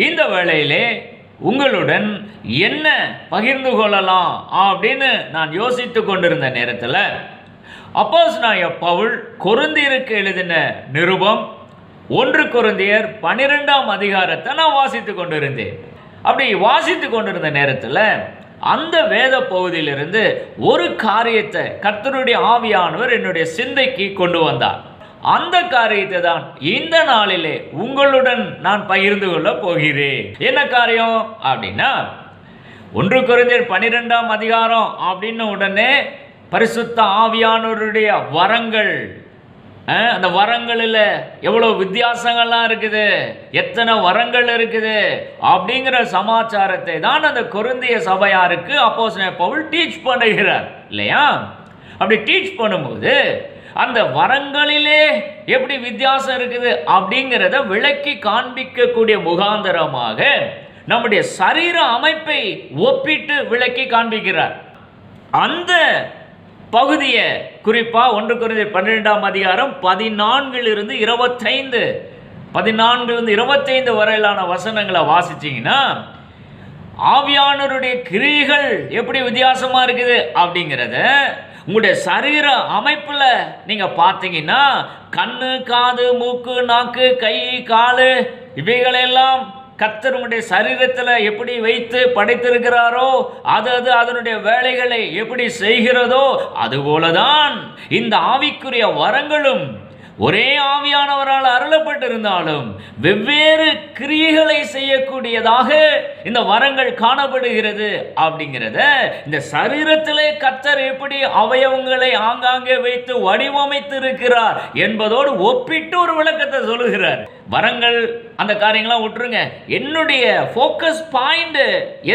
இந்த வேளையிலே உங்களுடன் என்ன பகிர்ந்து கொள்ளலாம் அப்படின்னு நான் யோசித்து கொண்டிருந்த நேரத்தில் அப்போஸ்தலனாகிய பவுல் கொரிந்தியருக்கு எழுதின நிருபம் 1 கொரிந்தியர் 12ஆம் அதிகாரத்தை நான் வாசித்து கொண்டிருந்தேன். அப்படி வாசித்து கொண்டிருந்த நேரத்தில் அந்த வேத பகுதியிலிருந்து ஒரு காரியத்தை கர்த்தருடைய ஆவியானவர் என்னுடைய சிந்தைக்கு கொண்டு வந்தார். அந்த காரியத்தை தான் இந்த நாளிலே உங்களுடன் நான் பகிர்ந்து கொள்ள போகிறேன். என்ன காரியம் அப்படின்னா 1 கொரிந்தியர் 12ஆம் அதிகாரம் அப்படின்னு உடனே பரிசுத்த ஆவியானவருடைய வரங்கள், அந்த வரங்களில் எவ்வளோ வித்தியாசங்கள்லாம் இருக்குது, எத்தனை வரங்கள் இருக்குது அப்படிங்கிற சமாச்சாரத்தை தான் அந்த கொரிந்திய சபையாருக்கு அப்போஸ்தலனாகிய பவுல் டீச் பண்ணுகிறார் இல்லையா? அப்படி டீச் பண்ணும்போது அந்த வரங்களிலே எப்படி வித்தியாசம் இருக்குது அப்படிங்கிறத விளக்கி காண்பிக்கக்கூடிய முகாந்தரமாக நம்முடைய சரீர அமைப்பை ஒப்பிட்டு விளக்கி காண்பிக்கிறார். அந்த பகுதியை குறிப்பாக 1 கொரிந்தியர் 12ஆம் அதிகாரம் 14 25 வரையிலான வசனங்களை வாசிச்சிங்கன்னா ஆவியானவருடைய கிரியைகள் எப்படி வித்தியாசமா இருக்குது அப்படிங்கிறத உங்களுடைய சரீர அமைப்புல நீங்க பார்த்தீங்கன்னா கண்ணு, காது, மூக்கு, நாக்கு, கை, காலு இவைகளெல்லாம் கர்த்தர் உங்களுடைய சரீரத்தில் எப்படி வைத்து படைத்திருக்கிறாரோ அது அதனுடைய வேலைகளை எப்படி செய்கிறதோ அதுபோலதான் இந்த ஆவிக்குரிய வரங்களும் ஒரே ஆவியானவரால் அருளப்பட்டிருந்தாலும் வெவ்வேறு கிரியைகளை செய்யக்கூடியதாக இந்த வரங்கள் காணப்படுகிறது அப்படிங்கிறத இந்த சரீரத்திலே கர்த்தர் எப்படி அவயவங்களை ஆங்காங்கே வைத்து வடிவமைத்து இருக்கிறார் என்பதோடு ஒப்பிட்டு ஒரு விளக்கத்தை சொல்லுகிறார். வரங்கள் அந்த காரியங்களாம் விட்டுருங்க, என்னுடைய ஃபோக்கஸ் பாயிண்ட்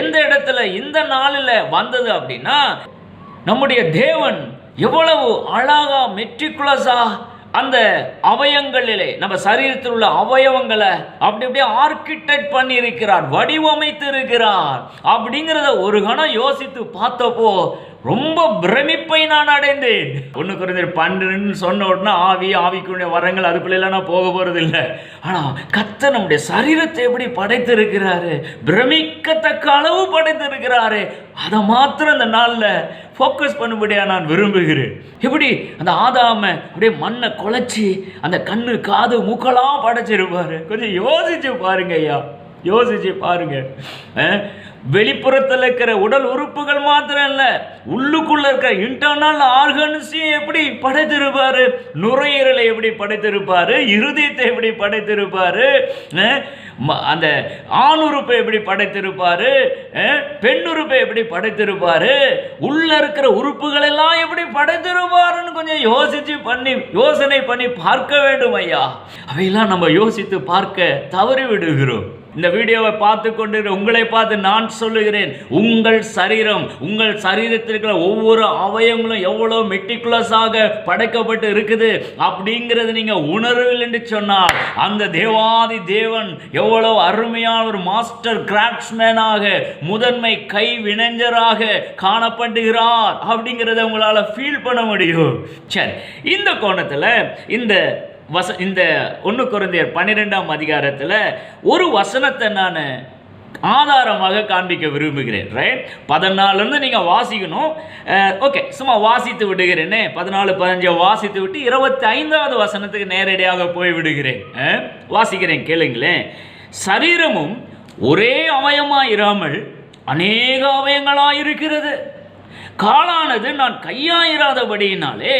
எந்த இடத்துல இந்த நாளில் வந்தது அப்படின்னா நம்முடைய தேவன் எவ்வளவு அழகா மெட்ரிகுலஸா அந்த அவயங்களிலே நம்ம சரீரத்தில் உள்ள அவயவங்களை அப்படி அப்படியே ஆர்கிடெக்ட் பண்ணி இருக்கிறார், வடிவமைத்து இருக்கிறார் அப்படிங்கிறத ஒரு கணம் யோசித்து பார்த்தப்போ ரொம்ப பிரமிப்பை நான் அடைந்தேன். 1 கொரிந்தியர் 12 சொன்ன உடனே ஆவிக்குரிய வரங்கள் அதுக்குள்ள நான் போக போறது இல்லை. ஆனா கர்த்தர் நம்முடைய சரீரத்தை எப்படி படைத்திருக்கிறாரு, பிரமிக்கத்தக்க அளவு படைத்திருக்கிறாரு, அதை மாத்திரம் அந்த நாளில் ஃபோக்கஸ் பண்ணும்படியா நான் விரும்புகிறேன். எப்படி அந்த ஆதாமை அப்படியே மண்ணை குலைச்சி அந்த கண்ணு, காது, மூக்கெல்லாம் படைச்சிருப்பாரு. கொஞ்சம் யோசிச்சு பாருங்க ஐயா, யோசிச்சு பாருங்க. வெளிப்புறத்தில் இருக்கிற உடல் உறுப்புகள் மாத்திரம் இல்ல, உள்ளுக்குள்ள இருக்கிற இன்டர்னல் ஆர்கன்ஸையும் எப்படி படைத்திருப்பாரு, நுரையீரலை எப்படி படைத்திருப்பாரு, இருதயத்தை எப்படி படைத்திருப்பாரு, அந்த ஆண் உறுப்பை எப்படி படைத்திருப்பாரு, பெண் உறுப்பை எப்படி படைத்திருப்பாரு, உள்ள இருக்கிற உறுப்புகள் எல்லாம் எப்படி படைத்திருப்பாருன்னு கொஞ்சம் யோசனை பண்ணி பார்க்க வேண்டும் ஐயா. அவையெல்லாம் நம்ம யோசித்து பார்க்க தவறி விடுகிறோம். இந்த வீடியோவை பார்த்து கொண்டு உங்களை பார்த்து நான் சொல்லுகிறேன், உங்கள் சரீரம், உங்கள் சரீரத்தில் இருக்கிற ஒவ்வொரு அவயங்களும் எவ்வளோ மெட்டிகுலஸாக படைக்கப்பட்டு இருக்குது அப்படிங்கிறது நீங்க உணர்வில் என்று சொன்னால் அந்த தேவாதி தேவன் எவ்வளோ அருமையான ஒரு மாஸ்டர் கிராஃப்ட்ஸ்மேனாக, முதன்மை கை வினைஞராக காணப்படுகிறார் அப்படிங்கிறத உங்களால் ஃபீல் பண்ண முடியும். சரி, இந்த கோணத்தில் இந்த 1 கொரிந்தியர் 12ஆம் அதிகாரத்தில் ஒரு வசனத்தை நான் ஆதாரமாக காண்பிக்க விரும்புகிறேன். ரைட், 14 நீங்கள் வாசிக்கணும். ஓகே, சும்மா வாசித்து விடுகிறேனே, 14, 15 வாசித்து விட்டு 25வது வசனத்துக்கு நேரடியாக போய் விடுகிறேன். வாசிக்கிறேன், கேளுங்களேன். சரீரமும் ஒரே அவயமாய் இராமல் அநேக அவயங்களாய் இருக்கிறது. காலானது நான் கையாயிராதபடியினாலே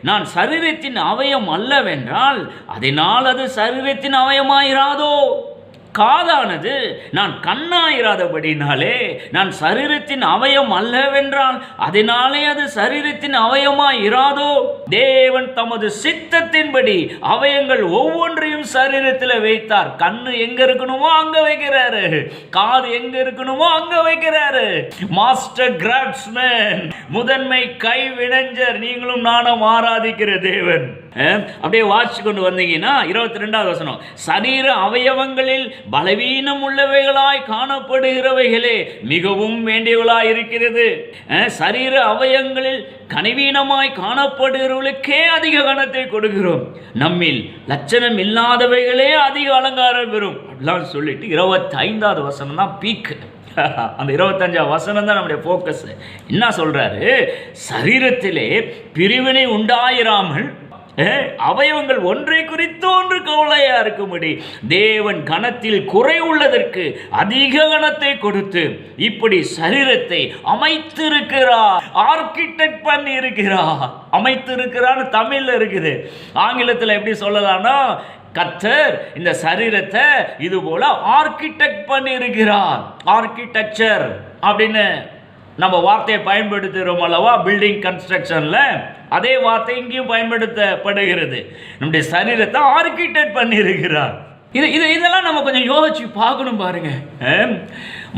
நான் சரீரத்தின் அவயம் அல்லவென்றால் அதனால் அது சரீரத்தின் அவயமாயிராதோ? காதானது நான் கண்ணாயிராதபடினாலே நான் சரீரத்தின் அவயம் அல்லவென்றால் அதனாலே அது சரீரத்தின் அவயமாய் இராதோ? தேவன் தமது சித்தத்தின்படி அவயங்கள் ஒவ்வொன்றையும் சரீரத்தில் வைத்தார். கண்ணு எங்க இருக்கணுமோ அங்க வைக்கிறாரு, காது எங்க இருக்கணுமோ அங்க வைக்கிறாரு. மாஸ்டர் கிராஃப்ட்ஸ்மேன், முதன்மை கை வினைஞர், நீங்களும் நானும் ஆராதிக்கிற தேவன். அப்படியே வாட்சி கொண்டு வந்தீங்கன்னா 22வது வசனம், சரீர அவயவங்களில் பலவீனம் உள்ளவைகளாய் காணப்படுகிறவைகளே மிகவும் வேண்டியவளாய் இருக்கிறது. சரீர அவயவங்களில் கனவீனமாய் காணப்படுகிறவர்களுக்கே அதிக கனத்தை கொடுக்கிறோம், நம்மில் லட்சணம் இல்லாதவைகளே அதிக அலங்காரம் பெறும் அப்படிலாம் சொல்லிட்டு 25வது வசனம் தான் பீக். அந்த 25வது வசனம் தான் நம்முடைய ஃபோக்கஸ். என்ன சொல்றாரு? சரீரத்திலே பிரிவினை உண்டாயிராமல் அவயவங்கள் ஒன்றை குறித்து ஒன்று கவலையா இருக்கும்படி தேவன் கனத்தில் குறை உள்ளதற்கு அதிக கனத்தை கொடுத்து இப்படி சரீரத்தை அமைத்திருக்கிறார், ஆர்கிடெக்ட் பண்ணி இருக்கிறார். அமைத்திருக்கிறான்னு தமிழ்ல இருக்குது, ஆங்கிலத்தில் எப்படி சொல்லலாம்னா கர்த்தர் இந்த சரீரத்தை இது போல ஆர்கிடெக்ட் பண்ணி இருக்கிறார். ஆர்கிடெக்சர் அப்படின்னு நம்ம வார்த்தையை பயன்படுத்துகிறோம் அல்லவா, பில்டிங் கன்ஸ்ட்ரக்ஷன்ல அதே வார்த்தை இங்கேயும் பயன்படுத்தப்படுகிறது. நம்முடைய சரீரத்தை ஆர்கிடெக்ட் பண்ணி இருக்கிறார். இதெல்லாம் நம்ம கொஞ்சம் யோசிச்சு பார்க்கணும் பாருங்க.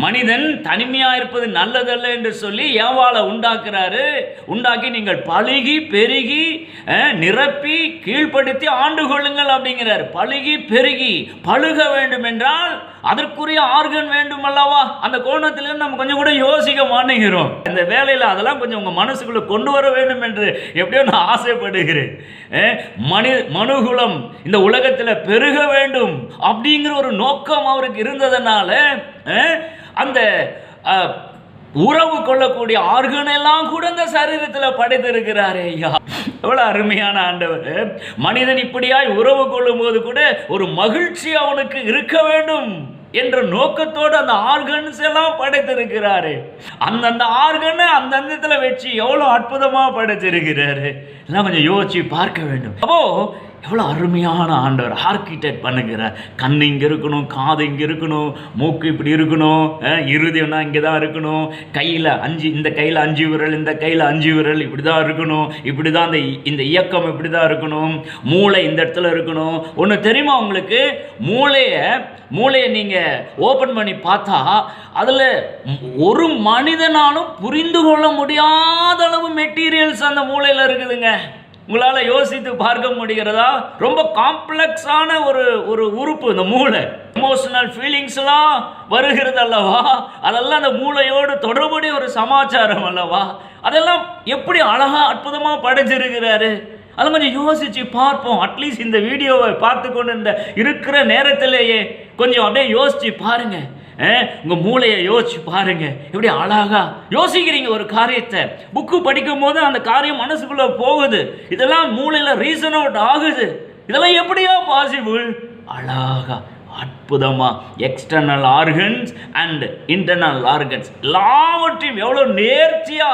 மனிதன் தனிமையா இருப்பது நல்லதல்ல என்று சொல்லி ஏவாளை உண்டாக்குறாரு. உண்டாக்கி நீங்கள் பழுகி பெருகி நிரப்பி கீழ்ப்படுத்தி ஆண்டு கொள்ளுங்கள் அப்படிங்கிறார். பழுகி பெருகி பழுக வேண்டும் என்றால் அதற்குரிய ஆர்கன் வேண்டும் அல்லவா? அந்த கோணத்திலிருந்து நம்ம கொஞ்சம் கூட யோசிக்க மாட்டேங்கிறோம். இந்த வேலையில் அதெல்லாம் கொஞ்சம் உங்க மனசுக்குள்ள கொண்டு வர வேண்டும் என்று எப்படியோ நான் ஆசைப்படுகிறேன். மனுகுலம் இந்த உலகத்தில் பெருக வேண்டும் அப்படிங்கிற ஒரு நோக்கம் அவருக்கு இருந்ததனால அந்த உறவு கொள்ளக்கூடிய ஆர்கன் எல்லாம் கூட இந்த சரீரத்தில் படைத்திருக்கிறாரே. ஐயா, எவ்வளவு அருமையான ஆண்டவர். மனிதன் இப்படியாய் உறவு கொள்ளும் போது கூட ஒரு மகிழ்ச்சி அவனுக்கு இருக்க வேண்டும் என்ற நோக்கத்தோடு அந்த ஆர்கன்ஸ் எல்லாம் படைத்திருக்கிறாரு. அந்தந்த ஆர்கனை அந்தந்தத்துல வச்சு எவ்வளவு அற்புதமா படைத்திருக்கிறாரு. எல்லாம் கொஞ்சம் யோசிச்சு பார்க்க வேண்டும். அப்போ எவ்வளோ அருமையான ஆண்டவர் ஆர்கிடெக்ட் பண்ணுகிறார். கண் இங்கே இருக்கணும், காது இங்கே இருக்கணும், மூக்கு இப்படி இருக்கணும், இருதயம்னா இங்கே தான் இருக்கணும், கையில் 5, இந்த கையில் 5 விரல், இந்த கையில் 5 விரல், இப்படி தான் இருக்கணும், இப்படி தான் இந்த இயக்கம் இப்படி தான் இருக்கணும், மூளை இந்த இடத்துல இருக்கணும். ஒன்று தெரியுமா உங்களுக்கு? மூளையை நீங்கள் ஓப்பன் பண்ணி பார்த்தா அதில் ஒரு மனிதனாலும் புரிந்து கொள்ள முடியாத அளவு மெட்டீரியல்ஸ் அந்த மூளையில் இருக்குதுங்க. உங்களால் யோசித்து பார்க்க முடிகிறதா? ரொம்ப காம்ப்ளெக்ஸான ஒரு உறுப்பு இந்த மூளை. எமோஷனல் ஃபீலிங்ஸ்லாம் வருகிறது அல்லவா, அதெல்லாம் அந்த மூளையோடு தொடர்புடைய ஒரு சமாச்சாரம் அல்லவா. அதெல்லாம் எப்படி அழகா அற்புதமாக படைச்சிருக்கிறாரு. அதெல்லாம் கொஞ்சம் யோசிச்சு பார்ப்போம். அட்லீஸ்ட் இந்த வீடியோவை பார்த்து கொண்டு இருக்கிற நேரத்திலேயே கொஞ்சம் அப்படியே யோசிச்சு பாருங்க. உங்க மூளையை யோசிச்சு பாருங்க, எப்படி அழகா யோசிக்கிறீங்க ஒரு காரியத்தை. புக்கு படிக்கும் போது அந்த காரியம் மனசுக்குள்ள போகுது. இதெல்லாம் மூளையில ரீசன் அவுட் ஆகுது. இதெல்லாம் எப்படியா பாசிபிள்? அழகா அற்புதமா external organs and internal organs எல்லாவற்றையும் எவ்வளவு நேர்த்தியா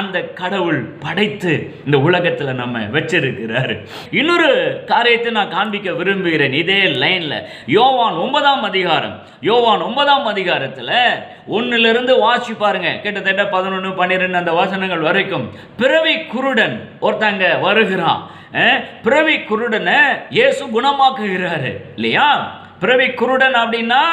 அந்த கடவுள் படைத்து இந்த உலகத்தில் நம்ம வச்சிருக்கிறாரு. இன்னொரு காரியத்தை நான் காண்பிக்க விரும்புகிறேன் இதே லைன்ல. யோவான் 9ஆம் அதிகாரம், யோவான் 9ஆம் அதிகாரத்தில் 1லிருந்து வாசி பாருங்க, கிட்டத்தட்ட 11, 12 அந்த வசனங்கள் வரைக்கும். பிறவி குருடன் ஒருத்தங்க வருகிறான். பிறவி குருடனை இயேசு குணமாக்குகிறாரு இல்லையா? பிறவி குருடன் அப்படின்னா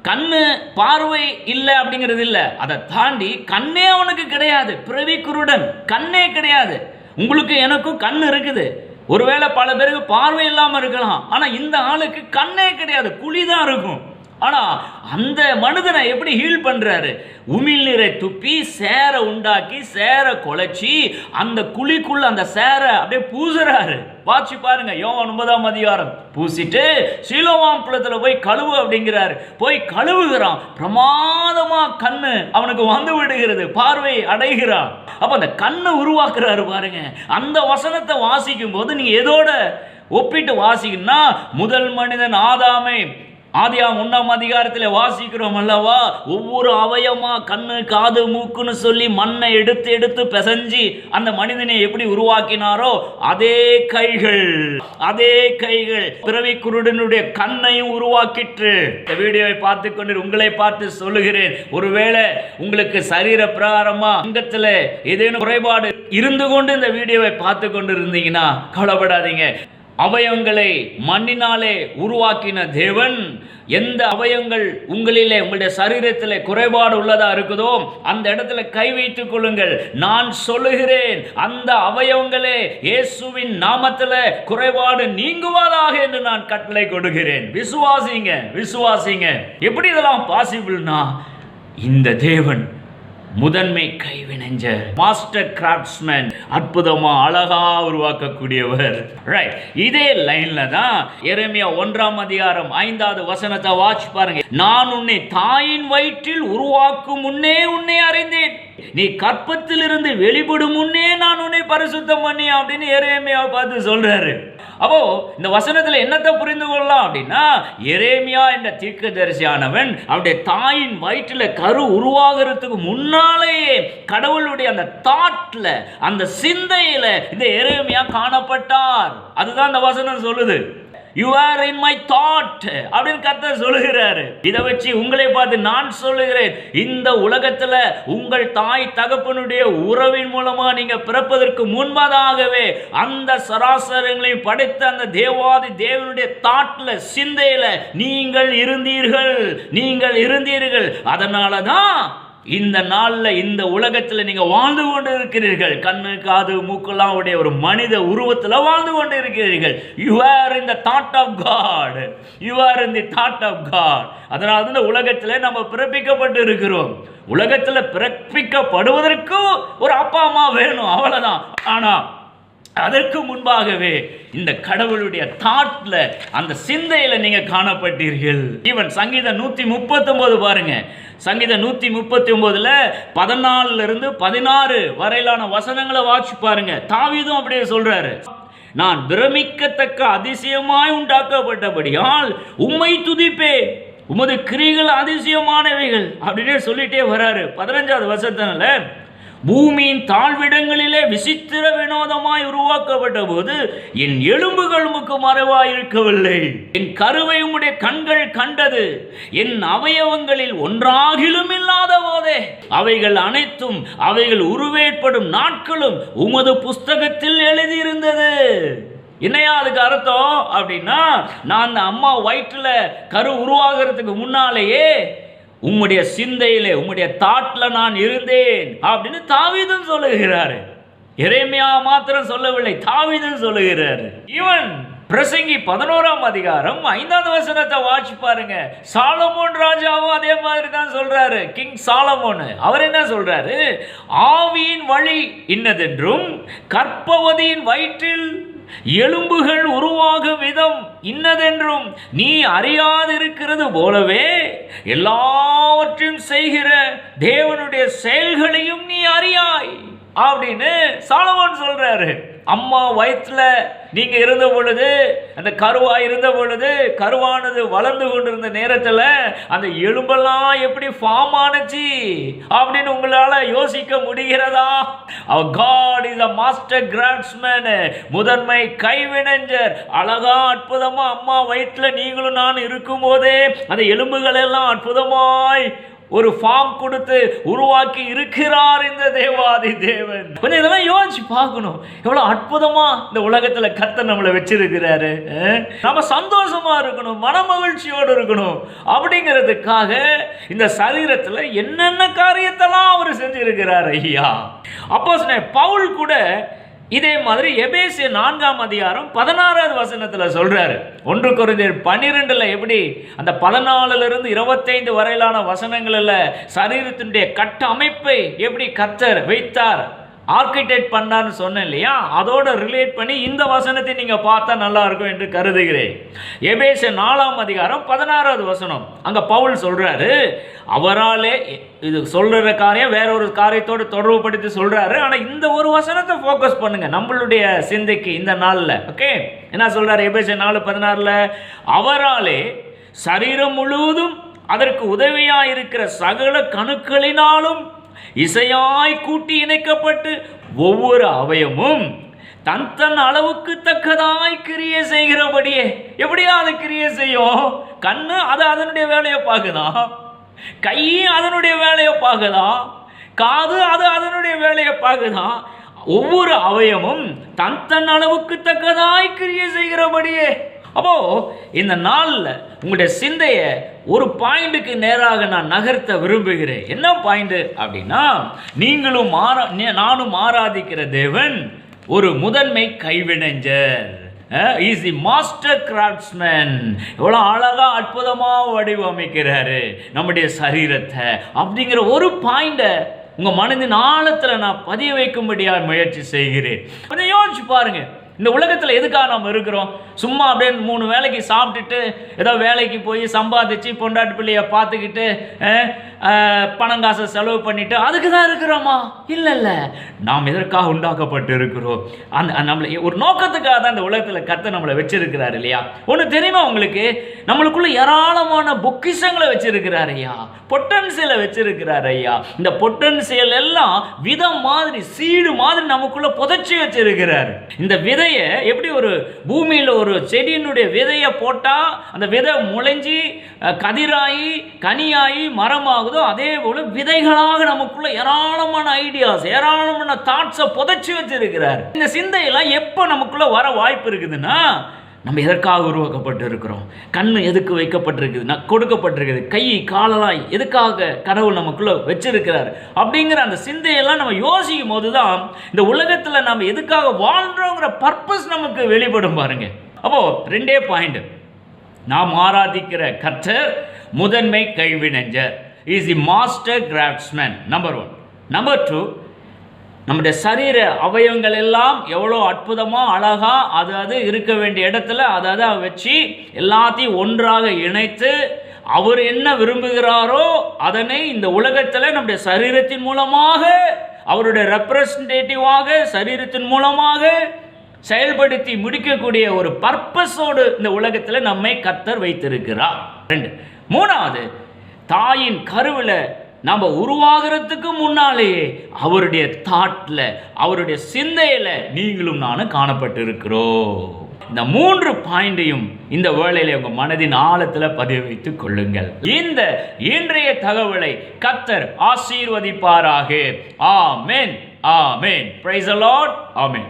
கண்ணு பார்வை இல்லை அப்படிங்கிறது இல்லை, அதை தாண்டி கண்ணே அவனுக்கு கிடையாது. பிறவி குருடன், கண்ணே கிடையாது. உங்களுக்கு எனக்கும் கண் இருக்குது. ஒருவேளை பல பேருக்கு பார்வை இல்லாமல் இருக்கலாம், ஆனால் இந்த ஆளுக்கு கண்ணே கிடையாது, குழிதான் இருக்கும். ஆனால் அந்த மனிதனை எப்படி ஹீல் பண்ணுறாரு? உமிழ்நீரை துப்பி சேரை உண்டாக்கி சேரை குலைச்சி அந்த குழிக்குள்ள அந்த சேரை அப்படியே பூசுறாரு. வாட்சி பாருங்க, யோவான் 9ஆம் அதிகாரம். பூசிட்டு சீலோவாம் குளத்தில் போய் கழுவு அப்படிங்கிறாரு. போய் கழுவுகிறான். பிரமாதமா கண்ணு அவனுக்கு வந்து விடுகிறது, பார்வை அடைகிறான். அப்ப அந்த கண்ணை உருவாக்குறாரு பாருங்க. அந்த வசனத்தை வாசிக்கும் போது நீங்க எதோட ஒப்பிட்டு வாசிக்கணும்னா, முதல் மனிதன் ஆதாமை ஆதியாகமம் 1ஆம் அதிகாரத்தில் வாசிக்கிறோம் அல்லவா? ஒவ்வொரு அவயமா கண்ணு காது மூக்குன்னு சொல்லி மண்ணை எடுத்து எடுத்து பிசைஞ்சி அந்த மனிதனை எப்படி உருவாக்கினாரோ அதே கைகள் பிறவி குருடனுடைய கண்ணையும் உருவாக்கிற்று. இந்த வீடியோவை பார்த்து கொண்டு உங்களை பார்த்து சொல்லுகிறேன், ஒருவேளை உங்களுக்கு சரீர பிரகாரமா அங்கத்தில் ஏதேனும் குறைபாடு இருந்து கொண்டு இந்த வீடியோவை பார்த்து கொண்டு இருந்தீங்கன்னா கவலைப்படாதீங்க. அவயங்களை மண்ணினாலே உருவாக்கின தேவன், எந்த அவயங்கள் உங்களிலே உங்களுடைய சரீரத்தில் குறைபாடு உள்ளதா இருக்குதோ அந்த இடத்துல கை வைத்துக் கொள்ளுங்கள். நான் சொல்லுகிறேன், அந்த அவயவங்களே இயேசுவின் நாமத்தில் குறைபாடு நீங்குவதாக என்று நான் கட்டளை கொடுக்கிறேன். விசுவாசிங்க, விசுவாசிங்க. எப்படி இதெல்லாம் பாசிபிள்னா, இந்த தேவன் முதன்மை கைவினைஞர், மாஸ்டர் கிராஃப்ட்ஸ்மேன், அற்புதமா அழகா உருவாக்கக்கூடியவர். ரைட், இதே லைன்ல தான் எரேமியா 1ஆம் அதிகாரம் 5வது வசனத்தை வாட்ச் பாருங்க. நான் உன்னை தாயின் வயிற்றில் உருவாக்கும் முன்னே உன்னை அறிந்தேன், நீ கற்பத்திலிருந்து வெளிப்படும் முன்னே நான் உன்னை பரிசுத்தம் பண்ணி அப்படின்னு எரேமியாவை பார்த்து சொல்றாரு. அப்போ இந்த வசனத்துல என்னத்தை புரிந்து கொள்ளலாம் அப்படின்னா, எரேமியா என்ற தீர்க்கதரிசியானவன் அவருடைய தாயின் வயிற்றில் கரு உருவாகிறதுக்கு முன்னாலேயே கடவுளுடைய அந்த தாட்ல, அந்த சிந்தையில இந்த எரேமியா காணப்பட்டார். அதுதான் இந்த வசனம் சொல்லுது. You are in my thought அப்படின்னு கர்த்தர் சொல்லுகிறாரு. இதை வச்சு உங்களை பார்த்து நான் சொல்லுகிறேன், இந்த உலகத்துல உங்கள் தாய் தகப்பனுடைய உறவின் மூலமா நீங்க பிறப்பதற்கு முன்பதாகவே அந்த சராசரங்களையும் படைத்த அந்த தேவாதி தேவனுடைய தாட்ல, சிந்தையில நீங்கள் இருந்தீர்கள். அதனாலதான் இந்த நாள்ல இந்த உலகத்துல நீங்க வாழ்ந்து கொண்டு இருக்கிறீர்கள். கண்ணு காது மூக்கெல்லாம் உடைய ஒரு மனித உருவத்துல வாழ்ந்து கொண்டு இருக்கிறீர்கள். You are in the thought of God. You are in the thought of God. அதனால தான் இந்த உலகத்துல நம்ம பிறப்பிக்கப்பட்டு இருக்கிறோம். உலகத்துல பிறப்பிக்கப்படுவதற்கு ஒரு அப்பா அம்மா வேணும், அவ்வளவுதான். ஆனா அதற்கு முன்பாகவே இந்த கடவுளுடைய தாட்ல, அந்த சிந்தையில நீங்க காணப்பட்டீர்கள். ஈவன் சங்கீதம் 139 பாருங்க. சங்கீதம் 139ல 14 இருந்து 16 வரையிலான வசனங்களை வாட்சி பாருங்க. தாவீதும் அப்படியே சொல்றாரு, நான் பிரமிக்கத்தக்க அதிசயமாய் உண்டாக்கப்பட்டபடியால் உம்மை துதிப்பேன், உமது கிரிகள் அதிசயமானவைகள் அப்படின்னே சொல்லிட்டே வராரு. 15வது வசனத்துல, பூமியின் தாழ்விடங்களிலே விசித்திர வினோதமாய் உருவாக்கப்பட்ட போது என் எலும்புகள் உமக்கு மறைவாய் இருக்கவில்லை, என் கருவை உம்முடைய கண்கள் கண்டது, என் அவயவங்களில் ஒன்றாகிலும் இல்லாத போதே அவைகள் அனைத்தும் அவைகள் உருவேற்படும் நாட்களும் உமது புஸ்தகத்தில் எழுதியிருந்தது. என்னையா அதுக்கு அர்த்தம் அப்படின்னா, நான் அந்த அம்மா வயிற்றுல கரு உருவாகிறதுக்கு முன்னாலேயே உம்முடைய சிந்தையிலே, உம்முடைய தாட்ல நான் இருந்தேன் அப்படின்னு தாவீதும் சொல்லுகிறாரு. எரேமியா மாத்திரம் சொல்லவில்லை, தாவீதும் சொல்லுகிறாரு. ஈவன் பிரசங்கி 11ஆம் அதிகாரம் 5வது வசனத்தை வாட்சி பாருங்க. சாலமோன் ராஜாவும் அதே மாதிரி தான் சொல்றாரு. கிங் சாலமோன் அவர் என்ன சொல்றாரு, ஆவியின் வழி இன்னதென்றும் கற்பவதியின் வயிற்றில் எலும்புகள் உருவாகும் விதம் இன்னதென்றும் நீ அறியாதிருக்கிறது போலவே எல்லாவற்றையும் செய்கிற தேவனுடைய செயல்களையும் நீ அறியாய் அப்படின்னு சாலமோன் சொல்றாரு. அம்மா வயிற்றுல நீங்க இருந்த பொழுது, அந்த கருவா இருந்த பொழுது, கருவானது வளர்ந்து கொண்டிருந்த நேரத்தில் அந்த எலும்பெல்லாம் எப்படி ஃபார்ம் ஆனச்சு அப்படின்னு உங்களால யோசிக்க முடிகிறதா? Our God is a master craftsman, முதன்மை கைவினைஞர். அழகா அற்புதமா அம்மா வயிற்றுல நீங்களும் நான் இருக்கும் போதே அந்த எலும்புகள் எல்லாம் அற்புதமாய் ஒரு ஃபார்ம் கொடுத்து உருவாக்கி இருக்கிறார் இந்த தேவாதி தேவன். கொஞ்சம் இதெல்லாம் யோசிச்சு பார்க்கணும், எவ்வளவு அற்புதமா இந்த உலகத்துல கர்த்தர் நம்மளை வச்சிருக்கிறாரு. நம்ம சந்தோஷமா இருக்கணும், மன மகிழ்ச்சியோடு இருக்கணும். அப்படிங்கிறதுக்காக இந்த சரீரத்துல என்னென்ன காரியத்தெல்லாம் அவர் செஞ்சிருக்கிறார் ஐயா. அப்போஸ்தலன் பவுல் கூட இதே மாதிரி எபேசியர் 4ஆம் அதிகாரம் 16வது வசனத்துல சொல்றாரு. 1 கொரிந்தியர் 12ல எப்படி அந்த 14ல இருந்து 25 வரையிலான வசனங்கள்ல சரீரத்தினுடைய கட்ட அமைப்பை எப்படி கர்த்தர் வைத்தார், ஆர்கிடெக்ட் பண்ணான்னு சொன்னேன் இல்லையா, அதோட ரிலேட் பண்ணி இந்த வசனத்தை நீங்க பார்த்தா நல்லா இருக்கும் என்று கருதுகிறேன். எபேசியர் 4ஆம் அதிகாரம் 16வது வசனம். அங்க பவுல் சொல்றாரு, அவராலே, இது சொல்ற காரியம் வேற ஒரு காரியத்தோடு தொடர்புபடுத்தி சொல்றாரு. ஆனா இந்த ஒரு வசனத்தை ஃபோக்கஸ் பண்ணுங்க நம்மளுடைய சிந்தைக்கு இந்த நாள்ல. ஓகே, என்ன சொல்றாரு எபேசியர் 4:16ல, அவராலே சரீரம் முழுவதும் அதற்கு உதவியா இருக்கிற சகல கணுக்களினாலும் இசையாய் கூட்டி இணைக்கப்பட்டு ஒவ்வொரு அவயமும் தன் தன் அளவுக்கு தக்கதாய் கிரியை செய்கிறபடியே. எப்படியா அது கிரியை செய்யும்? கண்ணு அது அதனுடைய வேலையை பார்க்குதான், கை அதனுடைய வேலையை பார்க்குதான், காது அது அதனுடைய வேலையை பார்க்குதான். ஒவ்வொரு அவயமும் தன் தன் அளவுக்கு தக்கதாய் கிரியை செய்கிறபடியே. அப்போ இந்த நாளில் உங்களுடைய சிந்தையை ஒரு பாயிண்ட்டுக்கு நேராக நான் நகர்த்த விரும்புகிறேன். என்ன பாயிண்ட் அப்படின்னா, நீங்களும் நானும் ஆராதிக்கிற தேவன் ஒரு முதன்மை கைவினைஞர். Is the master craftsman. எவ்வளோ அழகா அற்புதமா வடிவமைக்கிறாரு நம்முடைய சரீரத்தை அப்படிங்கிற ஒரு பாயிண்ட உங்க மனதின் ஆழத்துல நான் பதிய வைக்கும்படியாக முயற்சி செய்கிறேன். கொஞ்சம் யோசிச்சு பாருங்க, இந்த உலகத்தில் எதுக்காக நம்ம இருக்கிறோம்? சும்மா அப்படியே 3 வேலைக்கு சாப்பிட்டுட்டு ஏதோ வேலைக்கு போய் சம்பாதிச்சு பொண்டாட்டு பிள்ளைய பார்த்துக்கிட்டு பணம் காசை செலவு பண்ணிட்டு அதுக்கு தான் இருக்கிறோமா? இல்லை இல்லை, நாம் எதற்காக உண்டாக்கப்பட்டு இருக்கிறோம்? அந்த நம்மளை ஒரு நோக்கத்துக்காக தான் இந்த உலகத்தில் கர்த்தர் நம்மளை வச்சிருக்கிறார் இல்லையா? ஒன்று தெரியுமா உங்களுக்கு? நம்மளுக்குள்ள ஏராளமான பொக்கிஷங்களை வச்சிருக்கிறார் ஐயா, பொட்டன்சியலை வச்சிருக்கிறார் ஐயா. இந்த பொட்டன்சியல் எல்லாம் விதம் மாதிரி சீடு மாதிரி நமக்குள்ள புதைச்சி வச்சிருக்கிறார். இந்த விதையை எப்படி ஒரு பூமியில் ஒரு செடியினுடைய விதையை போட்டால் அந்த விதை முளைஞ்சி கதிராகி கனியாகி மரமாகுதோ, அதே போல விதைகளாக நமக்குள்ள ஏராளமான ஐடியாஸ், ஏராளமான தாட்ஸை புதைச்சி வச்சிருக்கிறார். இந்த சிந்தையெல்லாம் எப்போ நமக்குள்ள வர வாய்ப்பு இருக்குதுன்னா, நம்ம எதற்காக உருவாக்கப்பட்டு இருக்கிறோம்? கண்ணு எதுக்கு வைக்கப்பட்டிருக்குது, கொடுக்கப்பட்டிருக்குது, கை காலெல்லாம் எதுக்காக கடவுள் நமக்குள்ள வச்சிருக்கிறார் அப்படிங்கிற அந்த சிந்தையெல்லாம் நம்ம யோசிக்கும் போது தான் இந்த உலகத்தில் நம்ம எதுக்காக வாழ்றோங்கிற பர்பஸ் நமக்கு வெளிப்படும் பாருங்க. அப்போ 2 பாயிண்ட். நாம் ஆராதிக்கிற கர்த்தர் முதன்மை கைவினைஞர், is the master craftsman. Number 1. Number 2, நம்முடைய சரீர அவயவங்கள் எல்லாம் எவ்வளோ அற்புதமாக அழகாக அது இருக்க வேண்டிய இடத்துல அதை வச்சு எல்லாத்தையும் ஒன்றாக இணைத்து அவர் என்ன விரும்புகிறாரோ அதனை இந்த உலகத்தில் நம்முடைய சரீரத்தின் மூலமாக அவருடைய ரெப்ரசன்டேட்டிவாக சரீரத்தின் மூலமாக செயல்படுத்தி முடிக்கக்கூடிய ஒரு பர்பஸோடு இந்த உலகத்தில் நம்மை கர்த்தர் வைத்திருக்கிறார். 2. 3வது, தாயின் கருவில் நம்ம உருவாகிறதுக்கு முன்னாலேயே அவருடைய தாட்ல அவருடைய சிந்தையில நீங்களும் நானும் காணப்பட்டு இருக்கிறோம். இந்த 3 பாயிண்டையும் இந்த வேளையில உங்க மனதின் ஆழத்துல பதிய வைத்துக் கொள்ளுங்கள். இந்த இன்றைய தகவலை கர்த்தர் ஆசீர்வதிப்பாராக. ஆமென், ஆமென். Praise the lord. ஆமென்.